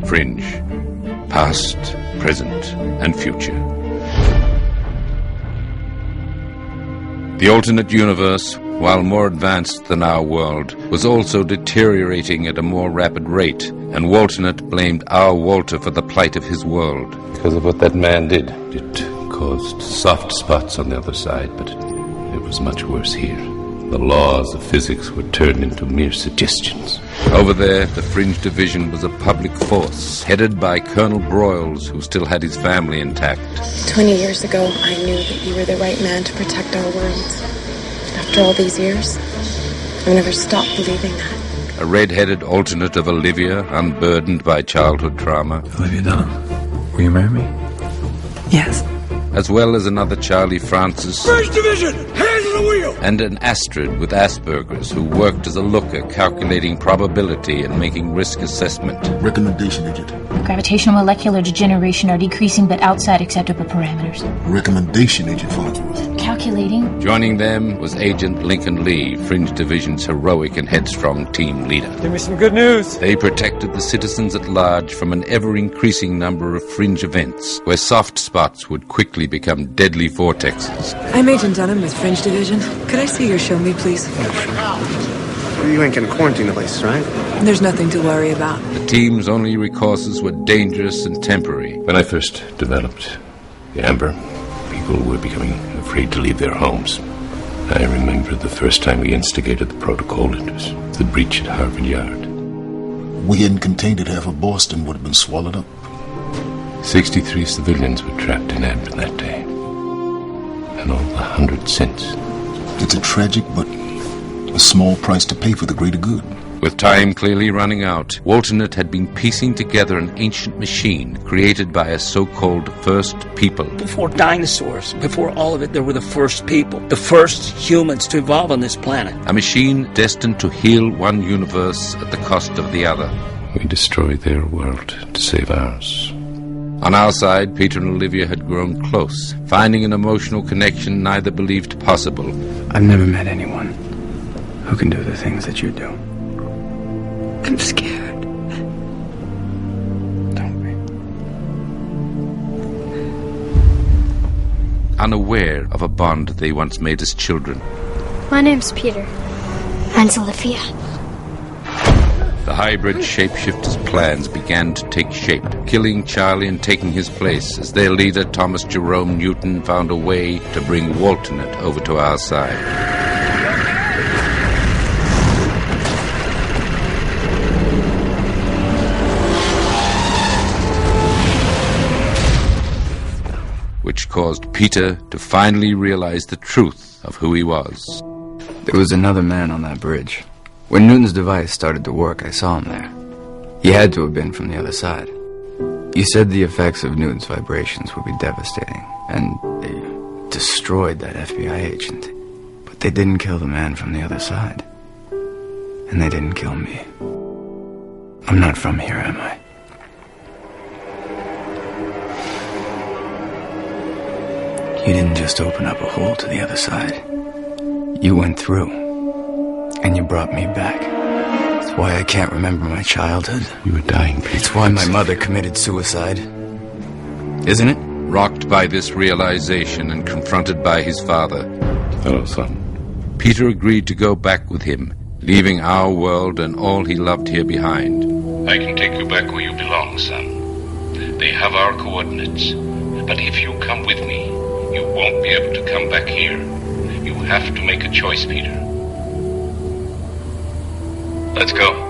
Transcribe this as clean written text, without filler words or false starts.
Fringe. Past, present, and future. The alternate universe, while more advanced than our world, was also deteriorating at a more rapid rate, and Walternet blamed our Walter for the plight of his world. Because of what that man did. It caused soft spots on the other side, but it was much worse here. The laws of physics were turned into mere suggestions. Over there, the Fringe Division was a public force, headed by Colonel Broyles, who still had his family intact. 20 years ago, I knew that you were the right man to protect our worlds. After all these years, I've never stopped believing that. A red-headed alternate of Olivia, unburdened by childhood trauma. Olivia Dunham, will you marry me? Yes. As well as another Charlie Francis. First Division, hands on the wheel! And an Astrid with Asperger's who worked as a looker, calculating probability and making risk assessment. Recommendation agent. Gravitational molecular degeneration are decreasing but outside acceptable parameters. Recommendation agent Farnsworth. Calculating. Joining them was Agent Lincoln Lee, Fringe Division's heroic and headstrong team leader. Give me some good news. They protected the citizens at large from an ever-increasing number of fringe events, where soft spots would quickly become deadly vortexes. I'm Agent Dunham with Fringe Division. Could I see your show me, please? You ain't gonna quarantine the place, right? There's nothing to worry about. The team's only recourses were dangerous and temporary. When I first developed the Amber, people were becoming afraid to leave their homes. I remember the first time we instigated the protocol. It was the breach at Harvard Yard. We hadn't contained it, half of Boston would have been swallowed up. 63 civilians were trapped in Amber that day. And all the 100 cents. It's a tragic but a small price to pay for the greater good. With time clearly running out, Walternet had been piecing together an ancient machine created by a so-called first people. Before dinosaurs, before all of it, there were the first people, the first humans to evolve on this planet. A machine destined to heal one universe at the cost of the other. We destroyed their world to save ours. On our side, Peter and Olivia had grown close, finding an emotional connection neither believed possible. I've never met anyone who can do the things that you do. I'm scared. Don't be. Unaware of a bond they once made as children. My name's Peter. Mine's Olivia. The hybrid shapeshifter's plans began to take shape, killing Charlie and taking his place as their leader, Thomas Jerome Newton, found a way to bring Walternet over to our side. Which caused Peter to finally realize the truth of who he was. There was another man on that bridge. When Newton's device started to work, I saw him there. He had to have been from the other side. He said the effects of Newton's vibrations would be devastating, and they destroyed that FBI agent. But they didn't kill the man from the other side. And they didn't kill me. I'm not from here, am I? You didn't just open up a hole to the other side. You went through, and you brought me back. That's why I can't remember my childhood. You were dying, Peter. It's why my mother committed suicide. Isn't it? Rocked by this realization and confronted by his father, Hello, son. Peter agreed to go back with him, leaving our world and all he loved here behind. I can take you back where you belong, son. They have our coordinates. But if you come with me, you won't be able to come back here. You have to make a choice, Peter. Let's go.